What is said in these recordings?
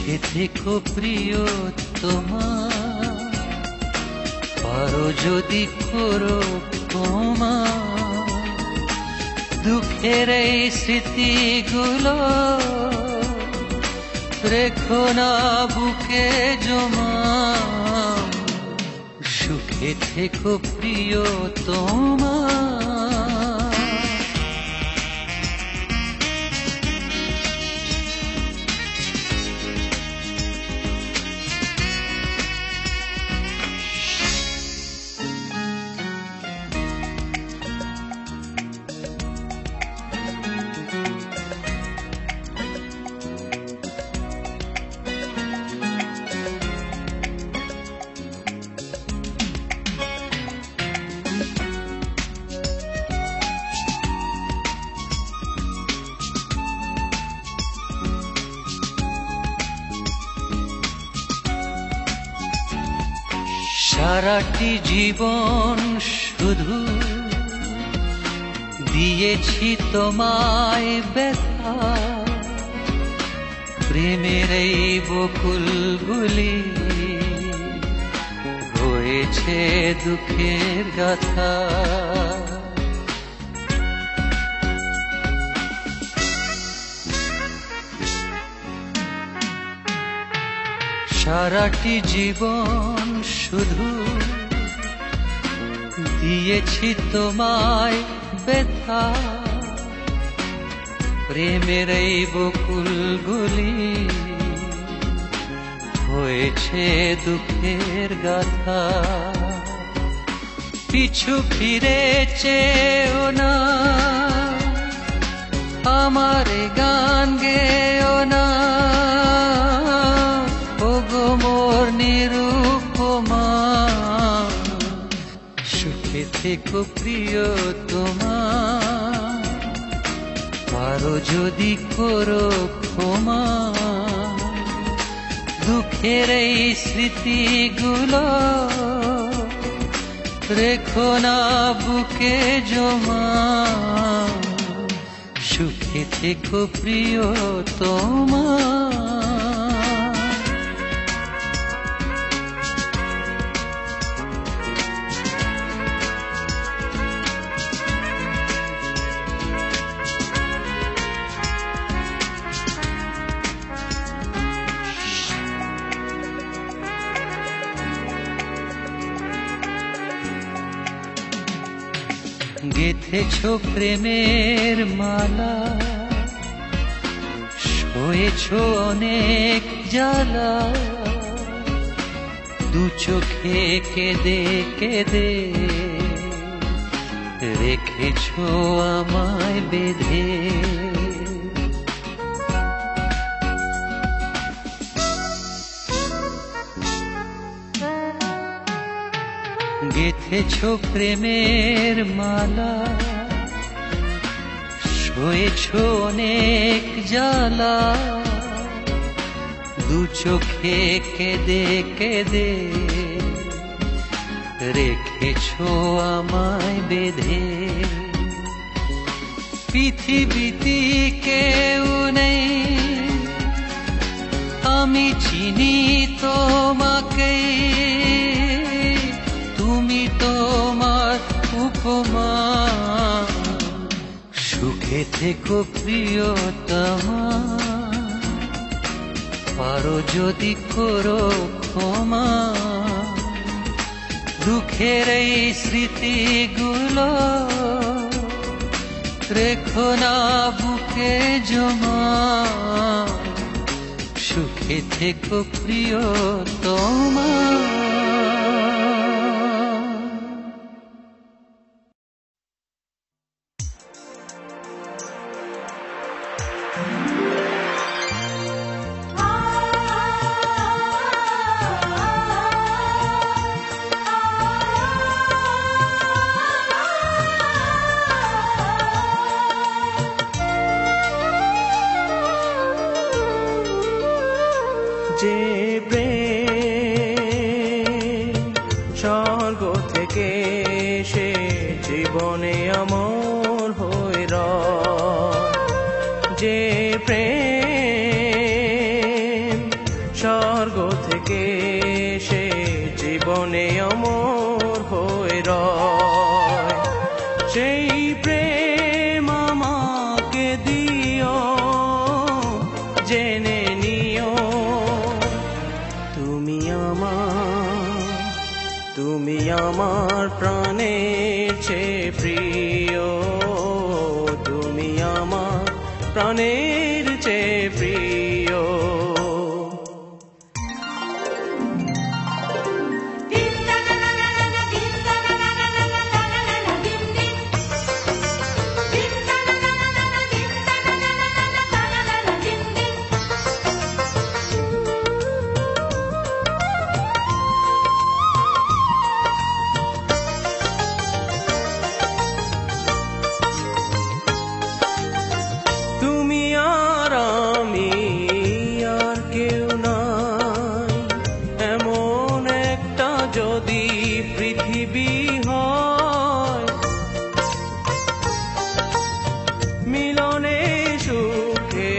সুখে থেকো প্রিয় তোমার, পারো যদি করো ক্ষমা, দুঃখের এই স্মৃতিগুলো রেখো না বুকে জমা। সুখে থেকো প্রিয় তোমার। সারাটি জীবন শুধু দিয়েছি তোমায় ব্যথা, প্রেমের এই বকুলগুলি হয়েছে দুঃখের গাথা। সারাটি জীবন শুধু দিয়েছি তোমায় ব্যথা, প্রেমের এই বকুলগুলি হয়েছে দুঃখের গাথা। পিছু ফিরে চেও না, আমার গান গেও না, ওগো মোর নিরুপমা। সুখে থেকো প্রিয় তোমার, পারো যদি করো ক্ষমা, দুঃখের এই স্মৃতিগুলো রেখো না বুকে জমা। সুখে থেকো প্রিয় তোমার। গেথেছ প্রেমের মালা, সয়েছ অনেক জ্বালা, দু চোখে কেঁদে কেঁদে রেখেছ আমায় বেঁধে। গেথেছ প্রেমের মালা, সয়েছ অনেক জ্বালা, দু চোখে কেঁদে কেঁদে রেখেছ আমায় বেঁধে। পৃথিবীতে কেউ নেই, আমি চিনি তোমাকে, তুমি তোমার উপমা। সুখে থেকো প্রিয়তমা, পারো যদি করো ক্ষমা, দুঃখের এই স্মৃতিগুলো রেখো না বুকে জমা। সুখে থেকো প্রিয়তমা। যে প্রেম স্বর্গ থেকে সে জীবনে অমর হয়ে রয়, যে প্রেম স্বর্গ থেকে সে জীবনে অমর হয়ে রয়। সেই প্রেম আমাকে দিও, জেনে নিও তুমি আমার প্রাণের চেয়ে প্রিয়, তুমি আমার প্রাণের চেয়ে প্রিয়। তুমি আর আমি আর কেউ নাই, এমন একটা যদি পৃথিবী হয়, মিলনে সুখে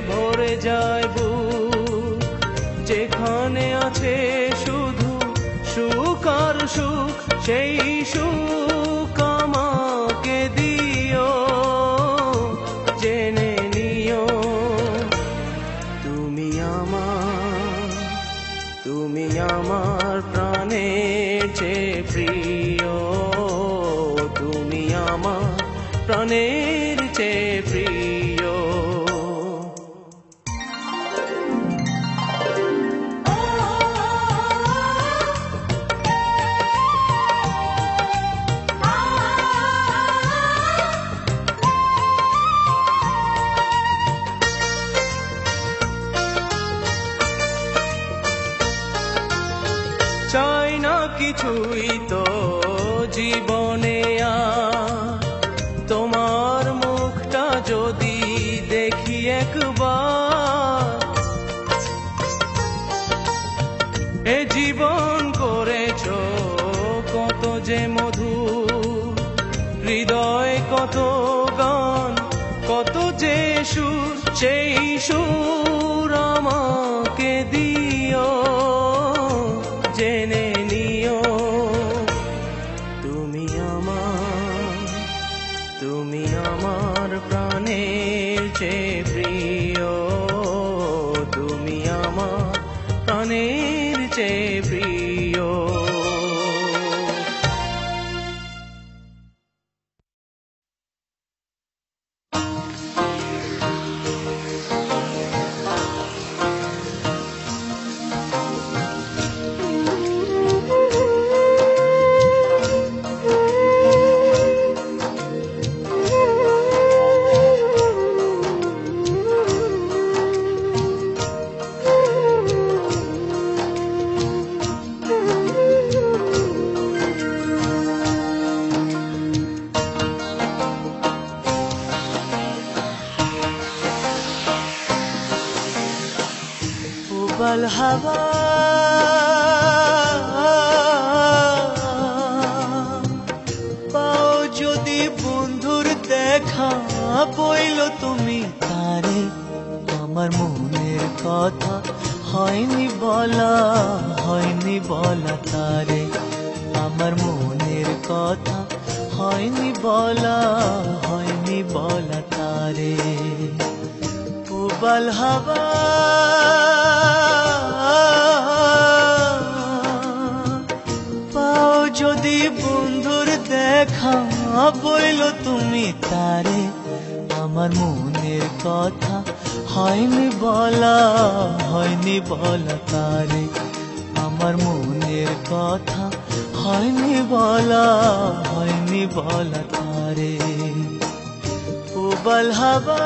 ভরে যায় বুক, যেখানে আছে শুধু সুখ আর সুখ, সেই সুখ আমাকে দিও, জেনে নিও তুমি আমার প্রাণের চেয়ে প্রিয়, তুমি আমার প্রাণের চেয়ে প্রিয়। চাই না কিছুই তো জীবনে আর, তোমার মুখটা যদি দেখি একবার, এ জীবন করেছো কত যে মধুর, হৃদয় কত গান কত যে সুর, সেই সুর আমাকে দিও, জেনে নিও তুমি আমার প্রাণের চেয়ে প্রিয়, তুমি আমার প্রাণের চেয়ে প্রিয়। উবাল হাওয়া পাও যদি বন্ধুর দেখা, বইল তুমি তারে আমার মনের কথা, হয়নি বলা তারে আমার মনের কথা, হয়নি বলা তারে। উবাল হাওয়া পাও যদি বন্ধুর দেখা, বইল তুমি তারে আমার মনের কথা, হয়নি বলা তারে আমার মনের কথা, হয়নি বলা তারে। উবাল হাওয়া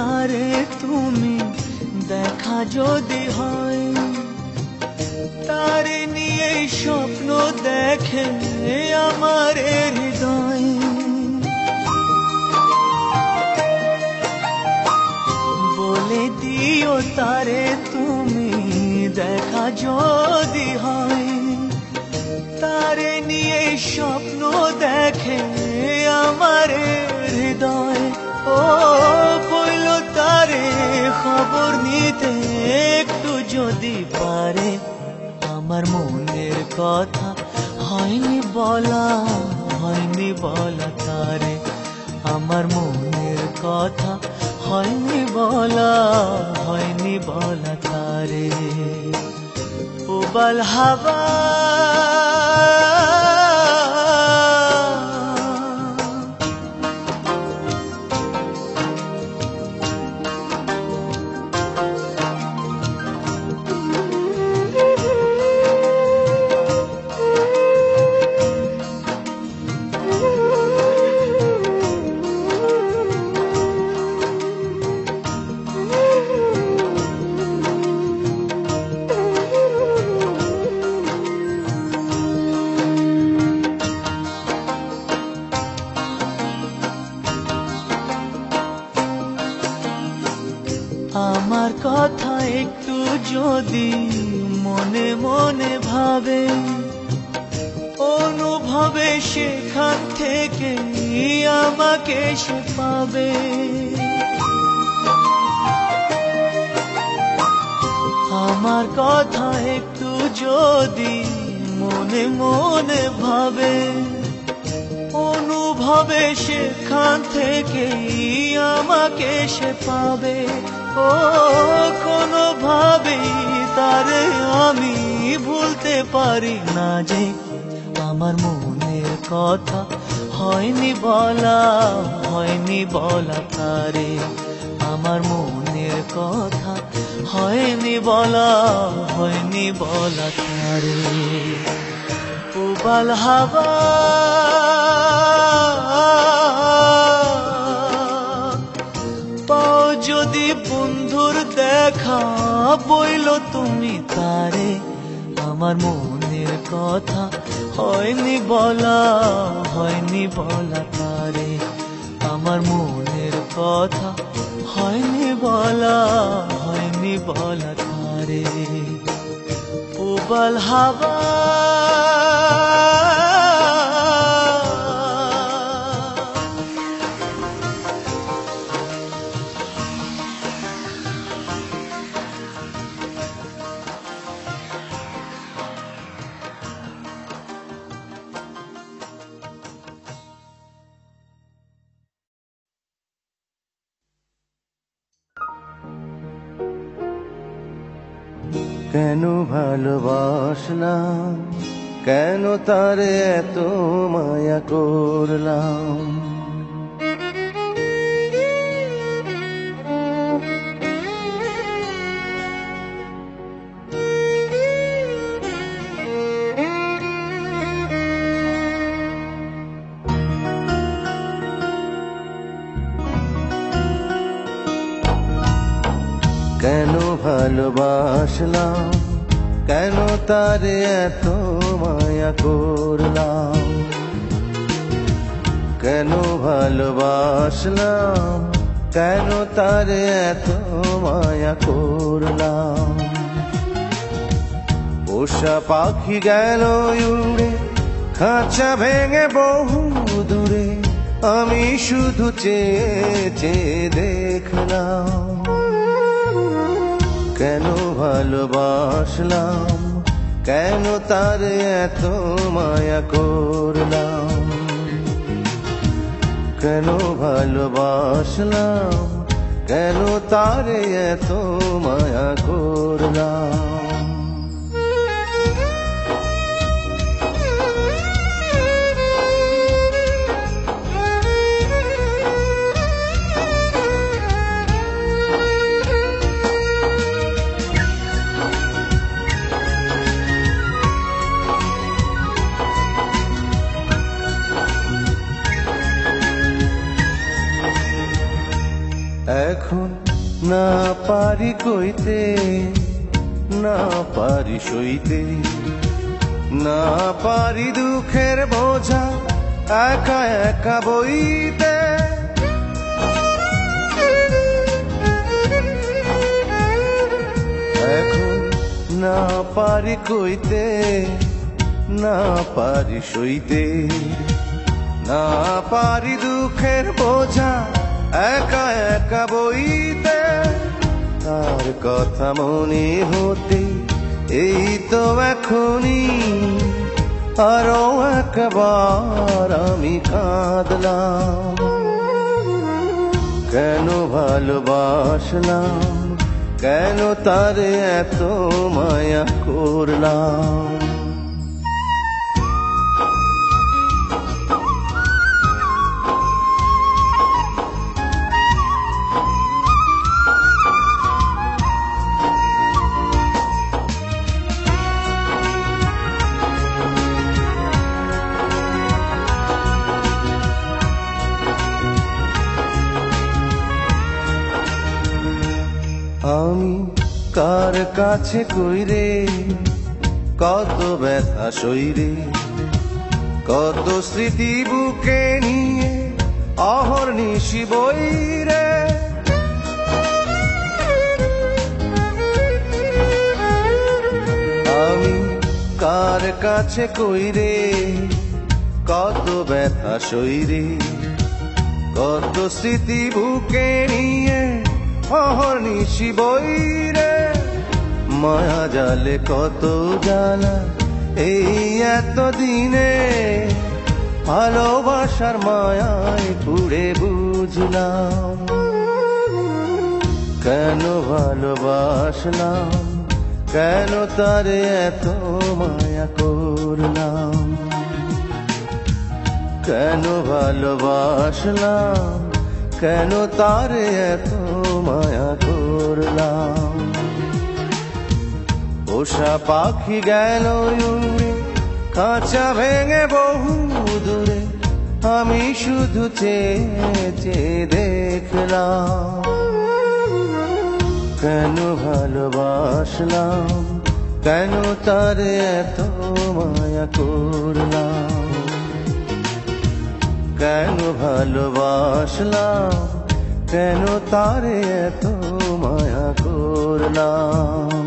তারে তুমি দেখা যদি হয়, তারে নিয়ে স্বপ্ন দেখে আমার হৃদয়। বলে দিও তারে তুমি দেখা যদি হয়, তারে নিয়ে স্বপ্ন দেখে আমার হৃদয়। ও কইল তারে খবর নিতে একটু যদি পারে, আমার মনের কথা হয়নি বলা, হয়নি বলা তারে। আমার মনের কথা হয়নি বলা, হয়নি বলা তারে। উবাল হাওয়া আমার কথা একটু যদি মনে মনে ভাবে, অনুভবে সেখান থেকে আমাকে সে পাবে। আমার কথা একটু যদি মনে মনে ভাবে, অনুভবে সেখান থেকে আমাকে সে পাবে। ও কোনোভাবেই তারে আমি ভুলতে পারি না যে, আমার মনের কথা হয়নি বলা, হয়নি বলা তারে। আমার মনের কথা হয়নি বলা, হয়নি বলা তারে। উবাল হাওয়া পাও যদি বন্ধুর দেখা, বইল তুমি তারে। আমার মনের কথা হয়নি বলা, হয়নি বলা তারে। আমার মনের কথা হয়নি বলা, হয়নি বলা তারে। উবাল হাওয়া কেন ভালোবাসলাম, কেন তারে এত মায়া করলাম। কেন ভালোবাসলাম, কেন তারে এত মায়া করলাম। কেন ভালোবাসলাম, কেন তারে এত মায়া করলাম। পোষা পাখি গেল উড়ে, খাঁচা ভেঙে বহু দূরে, আমি শুধু চেয়ে চেয়ে দেখলাম। কেন ভালোবাসলাম, কেন তারে এত মায়া করলাম। কেন ভালোবাসলাম, কেন তারে এত মায়া করলাম। এখন না পারি কইতে, না পারি সইতে, না পারি দুঃখের বোঝা একা একা বইতে। এখন না পারি কইতে, না পারি সইতে, না পারি দুঃখের বোঝা একা একা বইতে। তার কথা মনে হতে এই তো এখনই আরো একবার আমি কাঁদলাম। কেন ভালোবাসলাম, কেন তারে এত মায়া করলাম। আমি কার কাছে কইরে কত ব্যথা সইরে, কত স্মৃতি বুকে নিয়ে অহর্নিশি বইরে। আমি কার কাছে কইরে কত ব্যথা সইরে, কত স্মৃতি বুকে নিয়ে অহর্নিশি বইরে। মায়া জালে কত জ্বালা এই এত দিনে, ভালোবাসার মায়ায় পুড়ে বুঝলাম। কেন ভালোবাসলাম, কেন তারে এত মায়া করলাম। কেন ভালোবাসলাম, কেন তারে এত মায়া করলাম। পোষা পাখি গেল উড়ে কাঁচা ভেঙে বহু দূরে, আমি শুধু চেয়ে চেয়ে দেখলাম। কেন ভালোবাসলাম, কেন তারে এত মায়া করলাম। কেন ভালোবাসলাম, কেন তারে এত মায়া করলাম।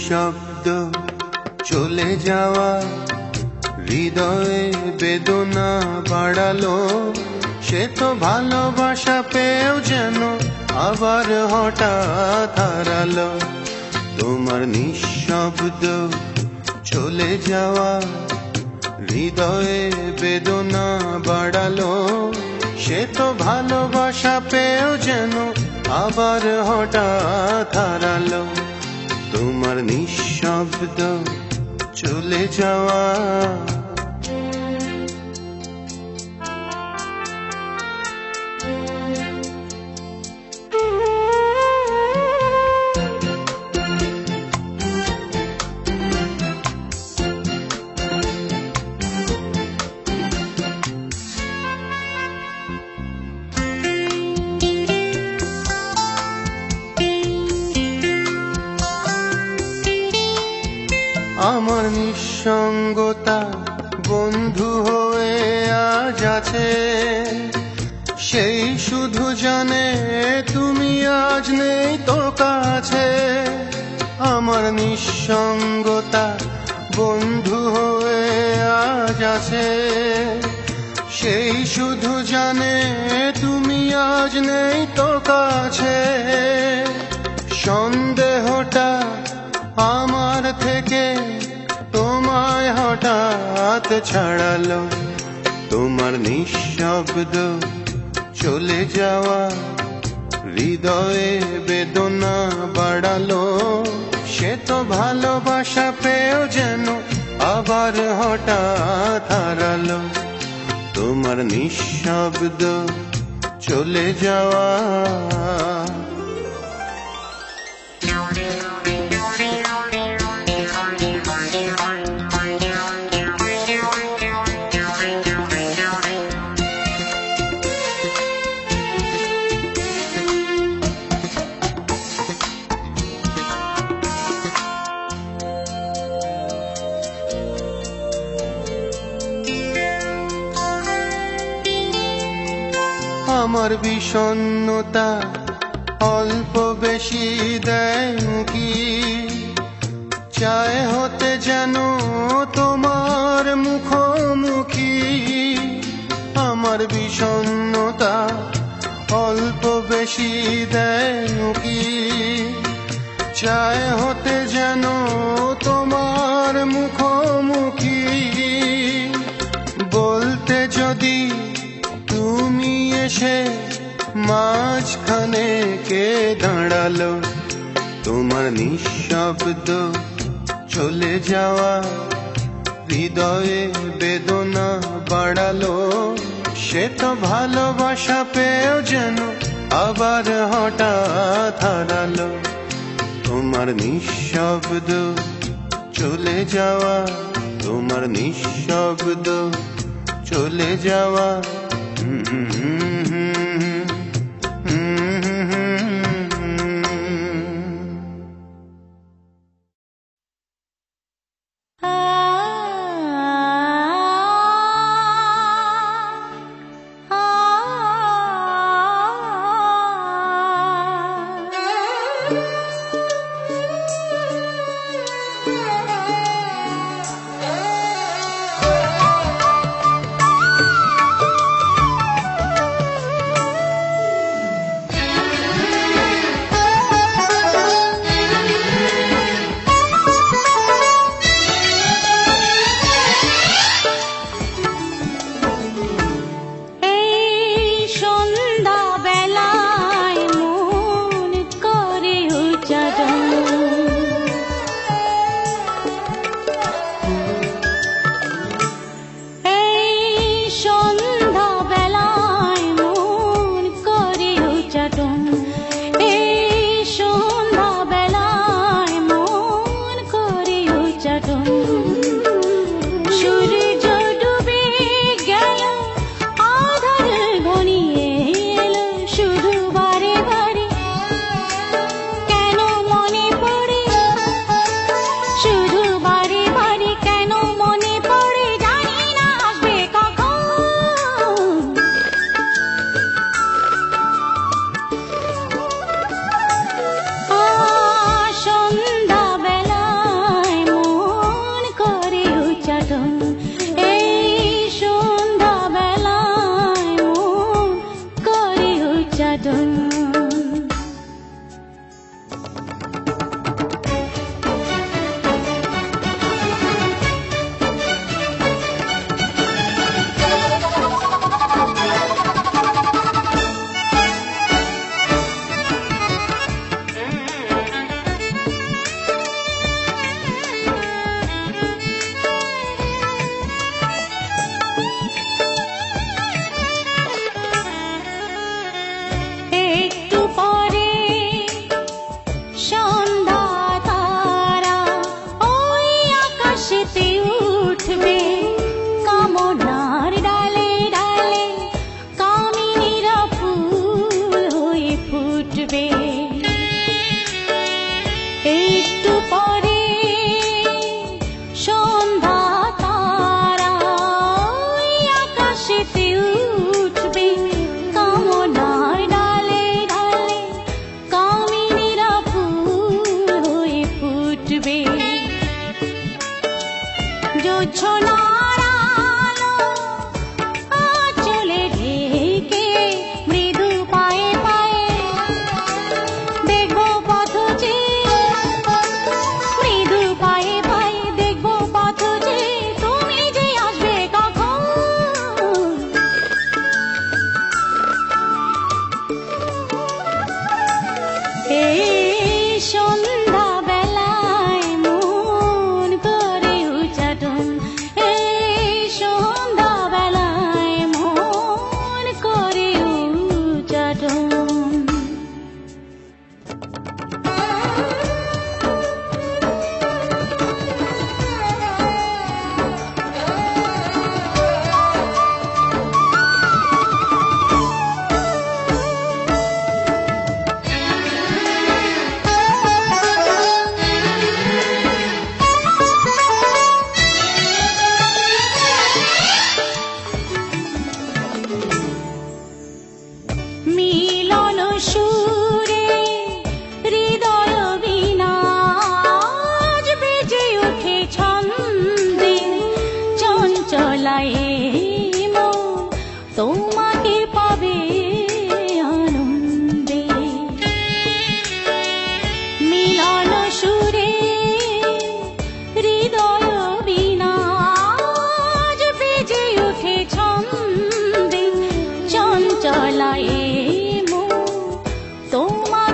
শব্দ চলে যাওয়া হৃদয়ে বেদনা বাড়ালো। সে তো ভালোবাসা পেয়েও যেন আবার হঠাৎ হারালো। তোমার নিঃশব্দ চলে যাওয়া হৃদয়ে বেদনা বাড়ালো। সে তো ভালোবাসা পেয়েও যেন আবার হঠাৎ হারালো। তোমার নিঃশব্দ চলে যাওয়া আমার নিঃসঙ্গতা বন্ধু হয়ে আজ আছে। সেই শুধু জানে তুমি আজ নেই তো কাছে। আমার নিঃসঙ্গতা বন্ধু হয়ে আজ আছে। সেই শুধু জানে তুমি আজ নেই তো কাছে। সন্দেহটা আমার থেকে তোমায় হঠাৎ হাত ছাড়ালো, তোমার নিঃশব্দ চলে যাওয়া হৃদয়ে বেদনা বাড়ালো। সে তো ভালোবাসা পেয়েও যেন আবার হঠাৎ হারালো, তোমার নিঃশব্দ চলে যাওয়া। আমার বিষণ্ণতা অল্প বেশি দেয় কি, চায় হতে যেন তোমার মুখোমুখি। আমার বিষণ্ণতা অল্প বেশি দেয় কি, চায় হতে যেন তোমার মুখোমুখি। বলতে যদি তুমি এসে মাঝখানে কে দাঁড়ালো, তোমার নিঃশব্দ চলে যাওয়া হৃদয়ে বেদনা বাড়ালো। সে তো ভালোবাসা পেয়েও যেন আবার হঠাৎ হারালো, তোমার নিঃশব্দ চলে যাওয়া, তোমার নিঃশব্দ চলে যাওয়া।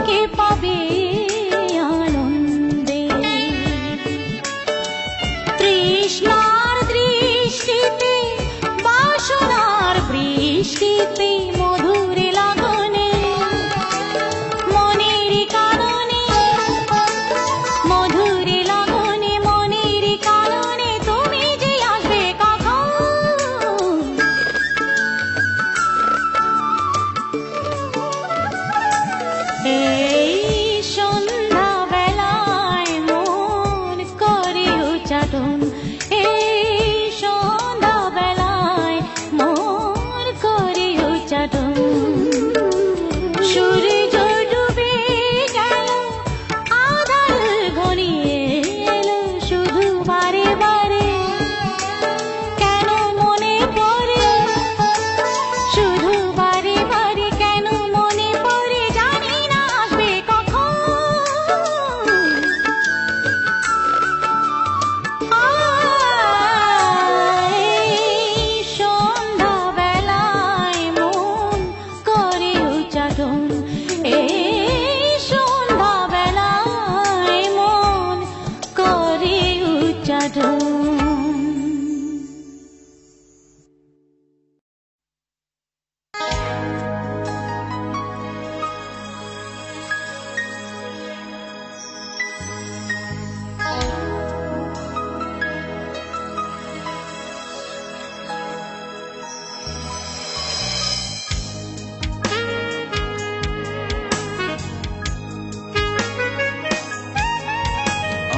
কে পাবে আনন্দে। তৃষ্ণার দৃষ্টিতে বাসনার বৃষ্টিতে মধুর লাগনে মনের কারণে মধুর লাগনে মনের কারণে তুমি যে আসবে কখন। এই সন্ধ্যা বেলায় মন করে উচ্চাটন, এই সন্ধ্যা বেলায় মন করে উচ্চাটন। সূর্য ডুবে গেল আধার ঘনিয়ে এলো শুধু বারে বারে কেন মনে পড়ে শুধু বারে বারে কেন মনে পড়ে জানি না আসবে কখন। এই সন্ধ্যা বেলায় মন করে উচ্চাটন, এই সন্ধ্যা বেলায় মন করে উচ্চাটন।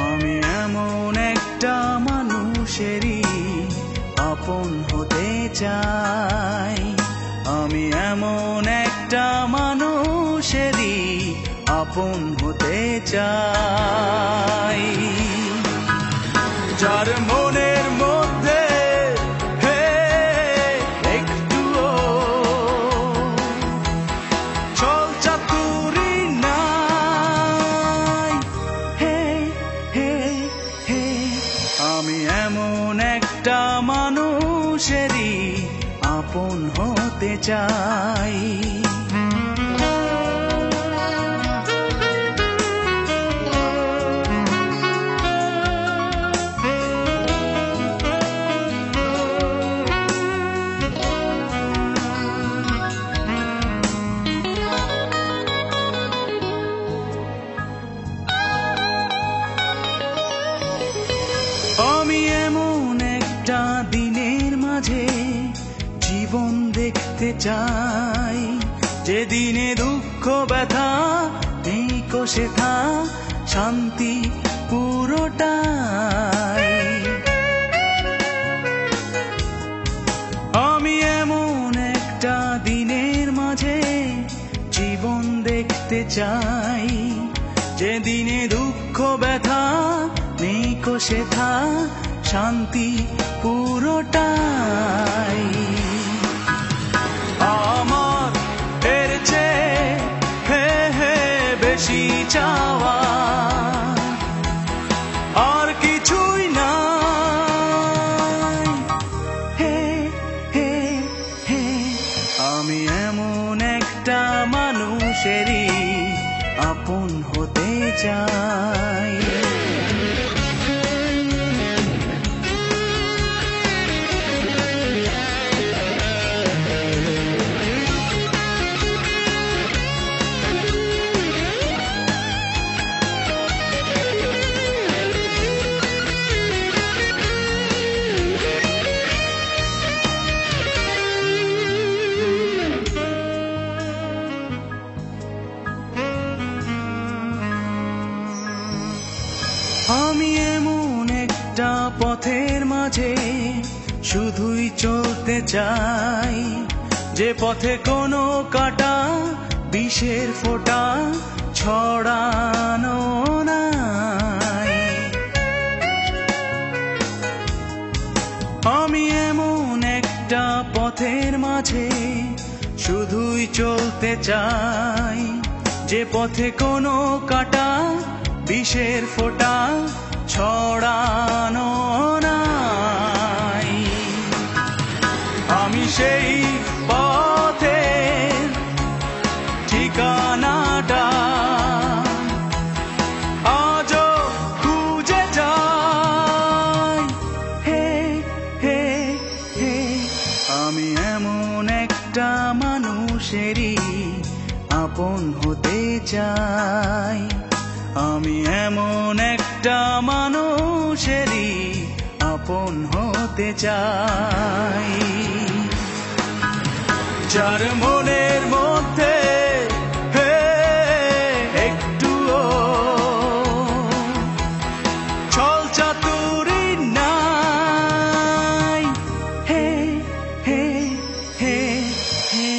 আমি এমন একটা মানুষেরই আপন হতে চাই, আমি এমন একটা মানুষেরই আপন হতে চাই, যার মনের মধ্যে হে একটুও ছল চাতুরি নাই। হে হে হে আমি এমন একটা মানুষেরই আপন হতে চাই। আমি এমন একটা দিনের মাঝে জীবন দেখতে চাই, যে দিনে দুঃখ ব্যথা নেই কোশেথা শান্তি পুরোটাই। আমি এমন একটা দিনের মাঝে জীবন দেখতে চাই, যে দিনে দুঃখ ব্যথা নেই কোশেথা শান্তি পুরোটাই। আমার এর চেয়ে হে হে বেশি চাওয়া আর কিছুই নাই। হে হে হে আমি এমন একটা মানুষেরই আপন হতে চাই। আমি এমন একটা পথের মাঝে শুধুই চলতে চাই, যে পথে কোনো কাটা বিষের ফোঁটা ছড়ানো নাই। আমি এমন একটা পথের মাঝে শুধুই চলতে চাই, যে পথে কোনো কাটা বিষের ফোঁটা ছড়ানো নাই। আমি সেই পথের ঠিকানাটা চাই, আমি এমন একটা মানুষেরই আপন হতে চাই, যার মনের মধ্যে একটুও ছল চাতুরি নাই। হে হে হে হে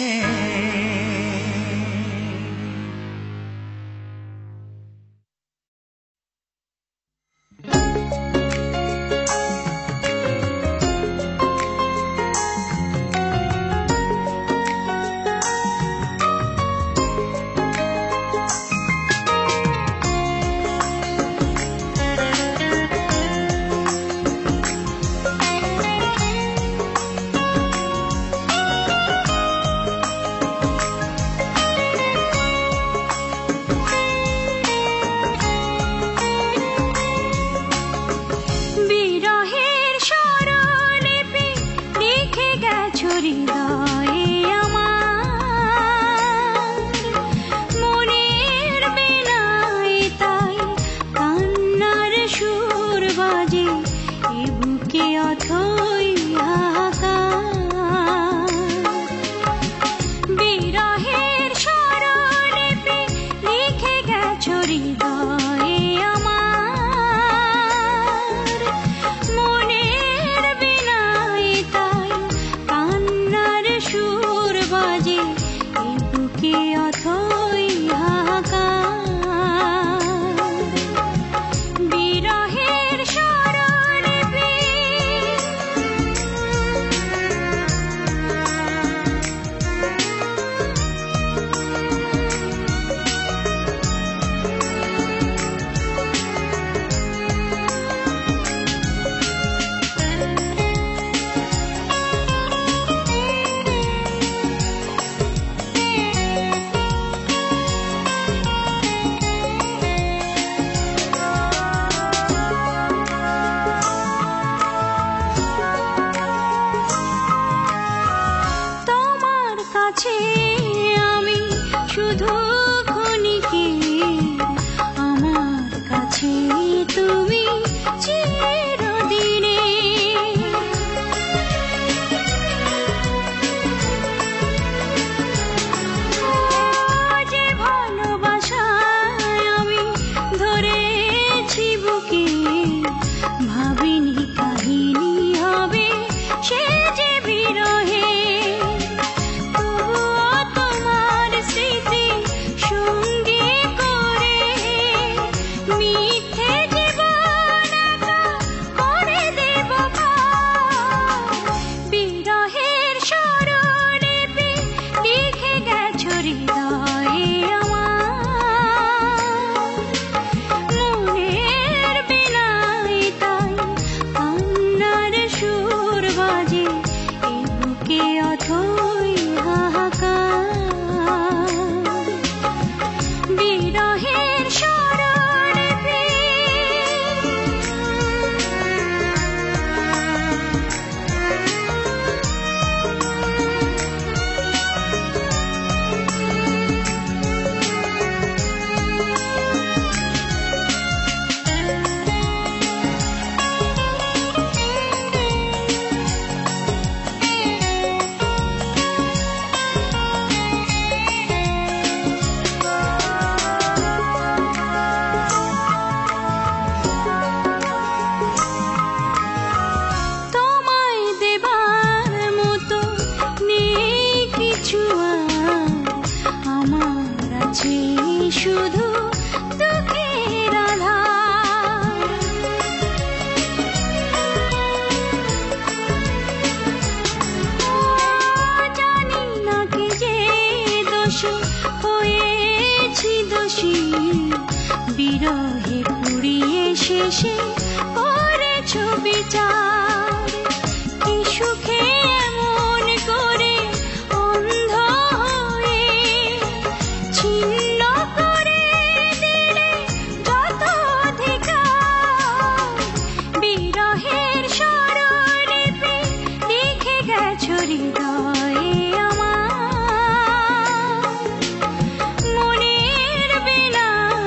মনের বেলায়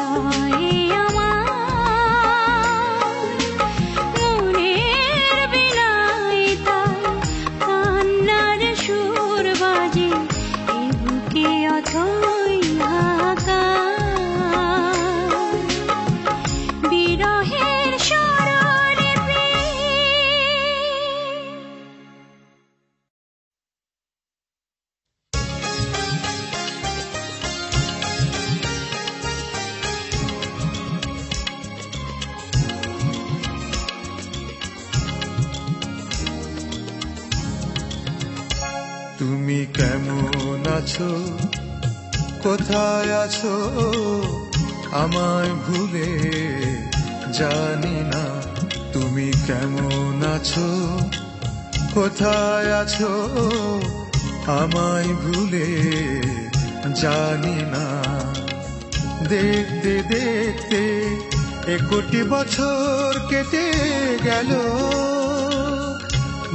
হৃদয়ে আমার মনের বেলায় তাই কান্নার সুর বাজে এ বুকে অথই হাহাকার বিরহের স্মরণে তুমি কেমন আছো, কোথায় আছো, আমায় ভুলে জানি না। তুমি কেমন আছো, কোথায় আছো, আমায় ভুলে জানি না। দেখতে দেখতে 1 বছর কেটে গেল,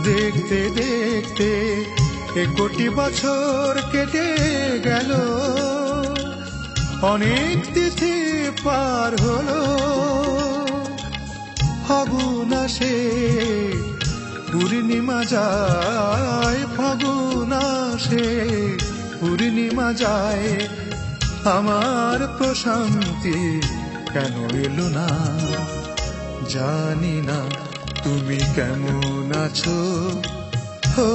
দেখতে দেখতে 1 বছর কেটে গেল, অনেক তিথি পার হলো। ফাগুন আসে পূর্ণিমা যায়, ফাগুন আসে পূর্ণিমা যায়, আমার প্রশান্তি কেন এলো না জানি না। তুমি কেমন আছো, হো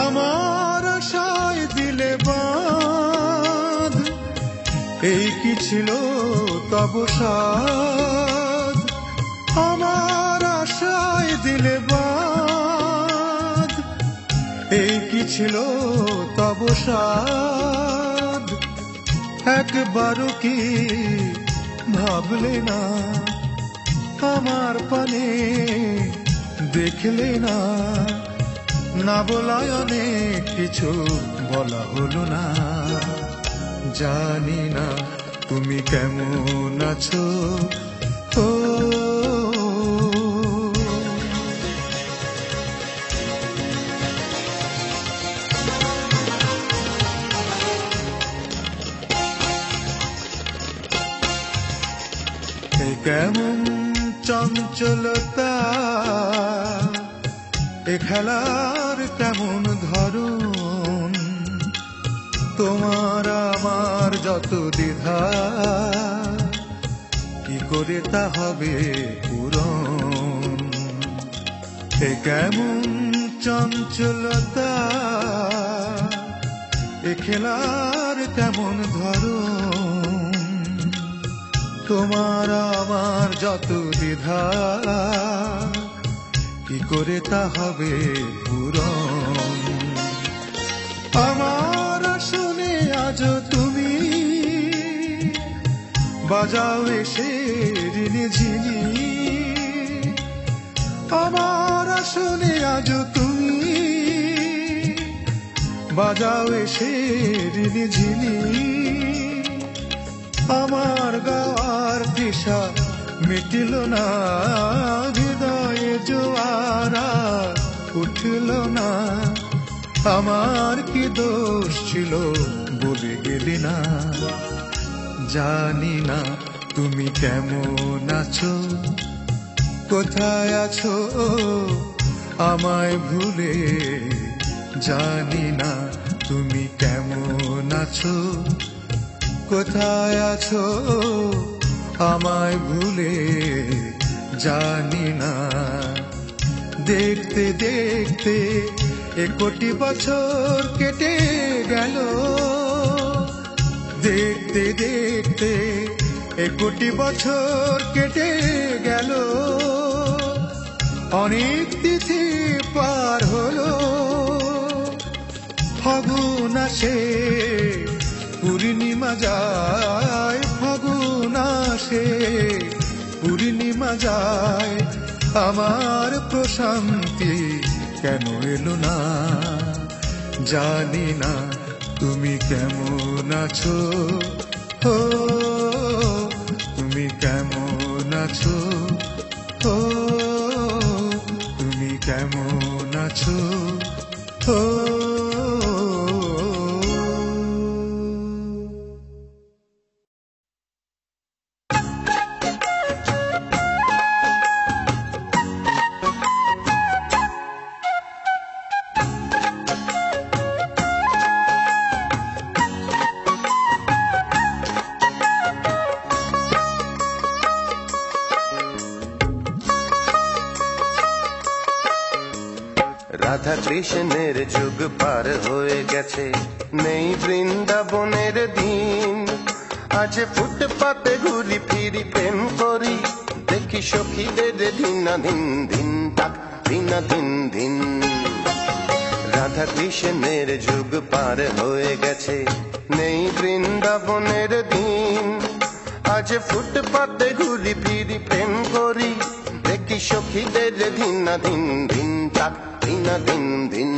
আমার আশায় দিলে বাঁধ, এই কি ছিল তব সাধ। আমার আশায় দিলে বাঁধ, এই কি ছিল তব সাধ। একবারও কি ভাবলে না, আমার পানে দেখলে না। না বলায় অনেক কিছু বলা হলো না, জানি না তুমি কেমন আছো, ও কেমন চঞ্চলতা, এ খেলার কেমন ধরন। তোমার আমার যত দ্বিধা, কি করে তা হবে পূরণ। এ কেমন চঞ্চলতা, এ খেলার কেমন ধরন। তোমার আমার যত দ্বিধা, কি করে তা হবে পূরণ। আমার শুনে আজ তুমি বাজাও এসে ঋণে ঝিনি। আমার শুনে আজ তুমি বাজাও এসে ঋণে ঝিনি। আমার গাওয়ার দিশা মিটিল না, হৃদয়ে জোয়ারা উঠল না। আমার কি দোষ ছিল বলে গেলি না, জানি না তুমি কেমন আছো, কোথায় আছো, আমায় ভুলে জানি না তুমি কেমন আছো, কোথায় আছো, আমায় ভুলে জানি না। দেখতে দেখতে 1 বছর কেটে গেল, দেখতে দেখতে 1 বছর কেটে গেল, অনেক তিথি পার হলো। ফাগুন আসে পূর্ণিমা যায়, ফাগুন আসে পূর্ণিমা যায়, আমার প্রশান্তি কেন এলো না জানি না তুমি কেমন আছো ও তুমি কেমন আছো ও তুমি কেমন আছো ও রাধা কৃষ্ণের যুগ পার হয়ে গেছে নেই বৃন্দাবনের দিন আজ ফুটপাতে ঘুরি ফিরি প্রেম করি দেখি সখীদের দিনা দিন দিন তাক দিনা দিন দিন রাধা কৃষ্ণের যুগ পার হয়ে গেছে নেই বৃন্দাবনের দিন আজ ফুটপাতে ঘুরি ফিরি প্রেম করি দেখি সখীদের দিনা দিন দিন তাক দিনা দিন দিন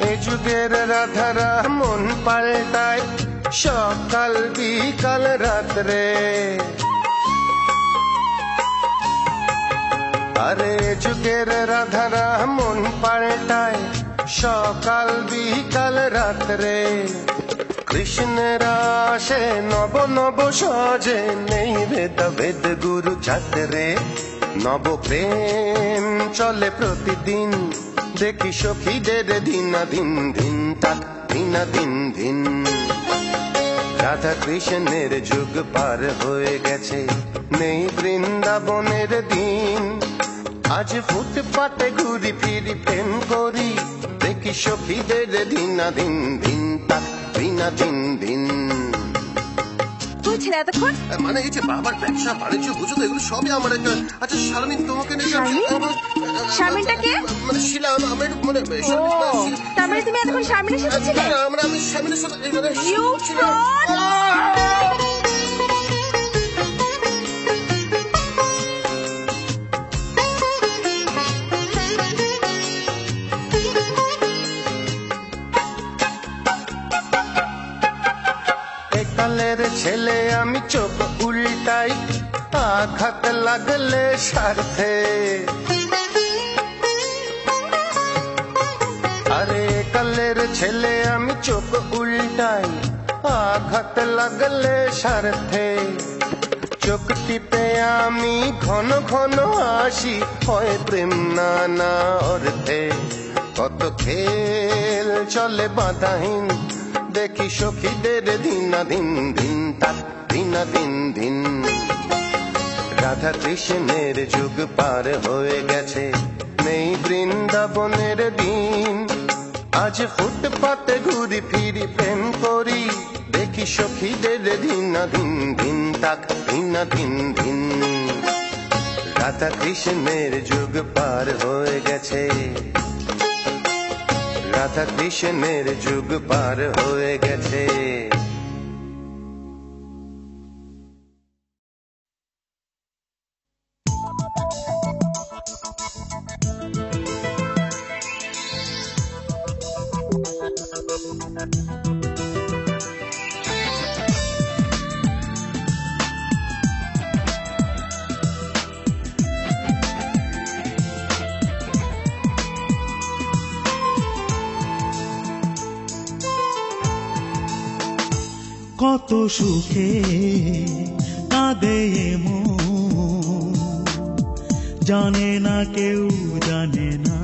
এ যুগের রাধারা মন পাল্টায় সকাল বিকাল রাত্রে আরে যুগের রাধারা মন পাল্টায় সকাল বিকাল রাত্রে কৃষ্ণের আসে নব নব সজে নেই ভেদ ভেদ গুরু ছাত্রে নব প্রেম চলে প্রতিদিন দেখি সখীদের দিনা দিন দিন তাক দিনা দিন দিন রাধা কৃষ্ণের যুগ পার হয়ে গেছে নেই বৃন্দাবনের দিন আজ ফুটপাতে ঘুরি ফিরি প্রেম করি দেখি সখীদের দিনা দিন দিন তাক দিনা দিন দিন বুঝলে এতক্ষণ মানে এই যে বাবার ব্যবসা বাণিজ্য বুঝো তো এগুলো সবই আমার আচ্ছা শারমিন তোমাকে শারমিনটা কে মানে শিলা আমার মানে তার মানে তুমি এতক্ষণ শারমিনের সাথে ছিলে আমি শারমিনের সাথে ইউ ফ্রড কালের ছেলে আমি চোখ উল্টাই আঘাত লাগলে স্বার্থে আরে কালের ছেলে আমি চোখ উল্টাই আঘাত লাগলে স্বার্থে চোখ টিপে আমি ঘন ঘন হাসি হয় প্রেম নানা অর্থে কত খেল চলে বাধাহীন দেখি সখীদের দিনা দিন দিন তাক দিনা দিন দিন রাধা কৃষ্ণের যুগ পার হয়ে গেছে নেই বৃন্দাবনের দিন আজ ফুটপাতে ঘুরি ফিরি প্রেম করি দেখি সখীদের দিনা দিন দিন তাক দিনা দিন দিন রাধা কৃষ্ণের যুগ পার হয়ে গেছে রাধা কৃষ্ণের যুগ পার হয়ে গেছে কত সুখে কাঁদে মন জানে না কেউ জানে না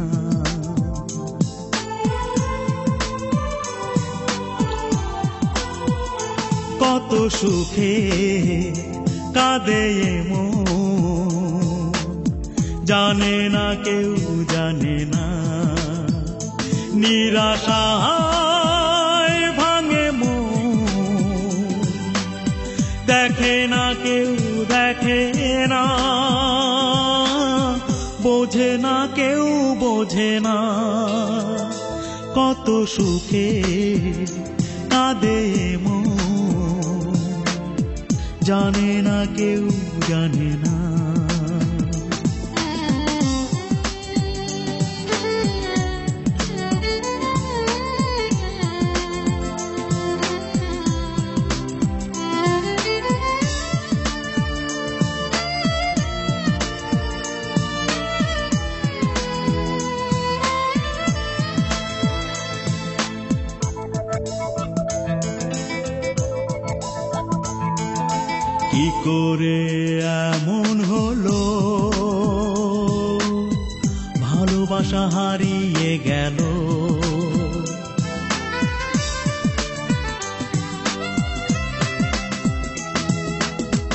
কত সুখে কাঁদে মন জানে না কেউ জানে না নিরাশা দেখে না দেখে না, বোঝে না, কেউ বোঝে না কত সুখে কাঁদে মন, জানে না কেউ, জানে না। কি করে এমন হলো, ভালোবাসা হারিয়ে গেল।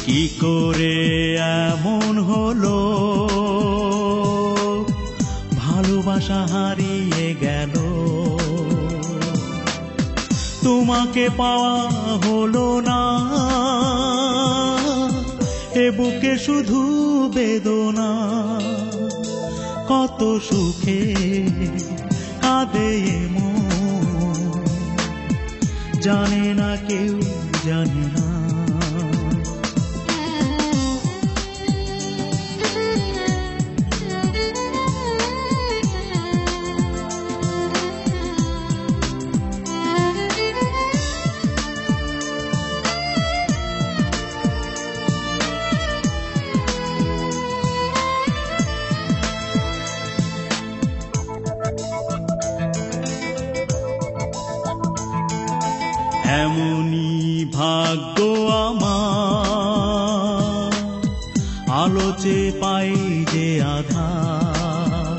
কি করে এমন হলো, ভালোবাসা হারিয়ে গেল। তোমাকে পাওয়া হলো না, এ বুকে শুধু বেদনা, কত সুখে কাঁদে মন, জানে না কেউ, জানে না। এমনি ভাগ্য আমার, আলোচে পাই যে আধার।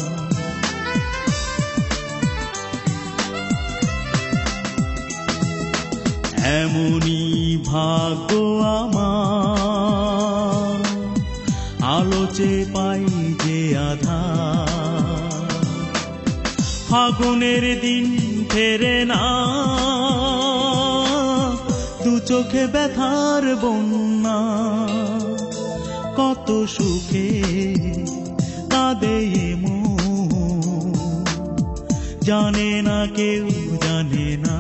এমনি ভাগ্য আমার, আলোচে পাই যে আধার। ফাগুনের দিন ফেরে না, দু চোখে ব্যথার বন্যা, কত সুখে কাঁদে মন, জানে না কেউ, জানে না।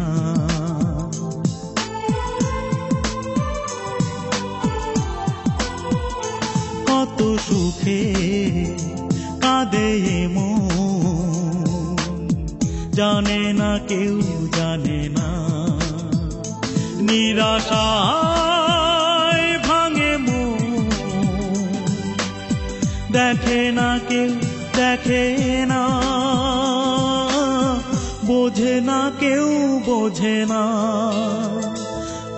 কত সুখে কাঁদে মন, জানে না কেউ, জানে না। নিরাশায় ভাঙে মন, দেখে না কেউ, দেখে না, বোঝে না কেউ, বোঝে না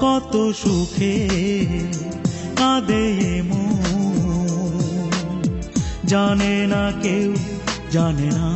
কত সুখে কাঁদে মন, জানে না কেউ, জানে না।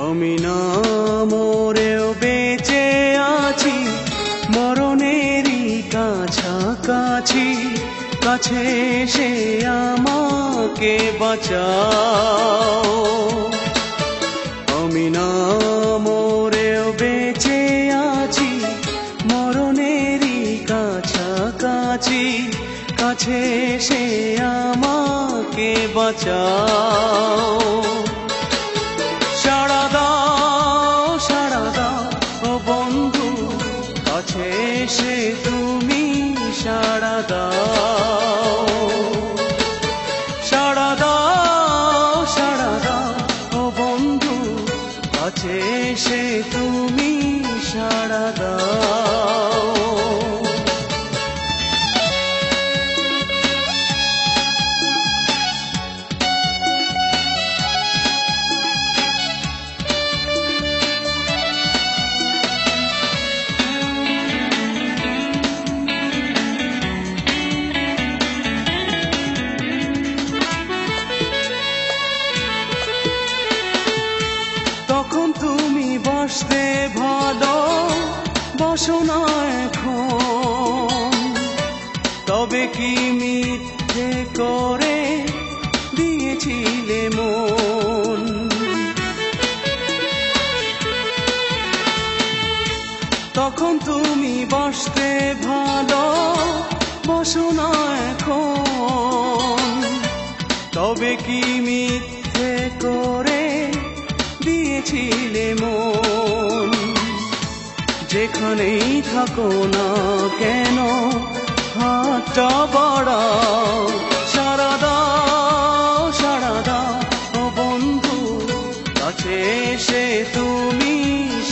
আমি না মরেও বেঁচে আছি, মরণেরই কাছাকাছি, কাছে এসে আমাকে বাঁচাও। আমি না মরেও বেঁচে আছি, মরণেরই কাছাকাছি, কাছে এসে আমাকে বাঁচাও। সাড়া দাও, সাড়া দাও ও বন্ধু, কাছে এসে তুমি সাড়া দাও। সাড়া দাও, সাড়া দাও ও বন্ধু, কাছে এসে তুমি সাড়া দাও। বাসতে ভালো বসো না এখন, তবে কি মিথ্যে করে দিয়েছিলে মন। তখন তুমি বাসতে ভালো বসো না এখন, তবে কি মিথ্যে করে দিয়েছিলে মন। যেখানেই থাকো না কেন হাতটা বাড়াও, সাড়া দাও সাড়া দাও ও বন্ধু, কাছে এসে তুমি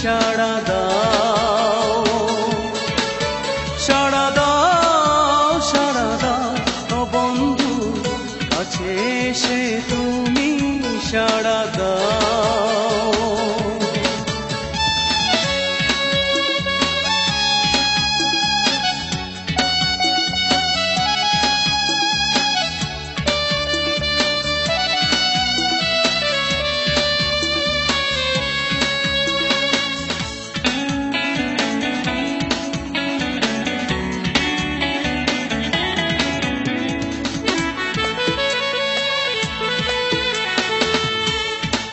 সাড়া দাও। সাড়া দাও সাড়া দাও ও বন্ধু, কাছে এসে তুমি সাড়া দাও।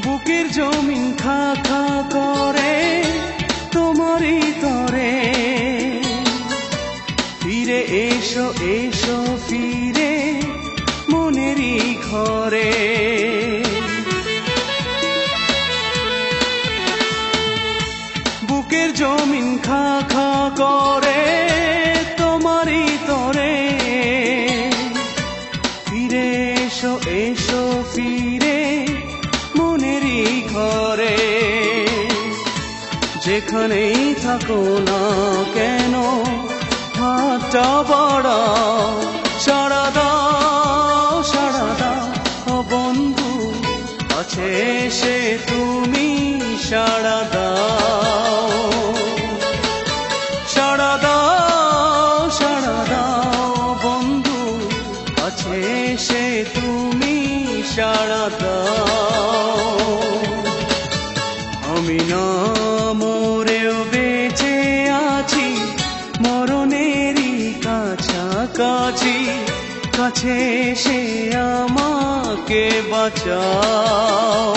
বুকের জমিন খা খা করে তোমারই তরে, ফিরে এসো এসো ফিরে মনেরই ঘরে। বুকের জমিন খা খা করে তোমারই তরে, ফিরে এসো এসো ফিরে মনেরই ঘরে। যেখানেই থাকো না কেন হাতটা বাড়াও, সাড়া দাও সাড়া দাও ও বন্ধু, কাছে এসে তুমি সাড়া দাও। সাড়া দাও সাড়া দাও বন্ধু, কাছে এসে তুমি সাড়া দাও। আমি না মরেও বেঁচে আছি মরণেরই কাছাকাছি, কাছে এসে আমাকে বাঁচাও।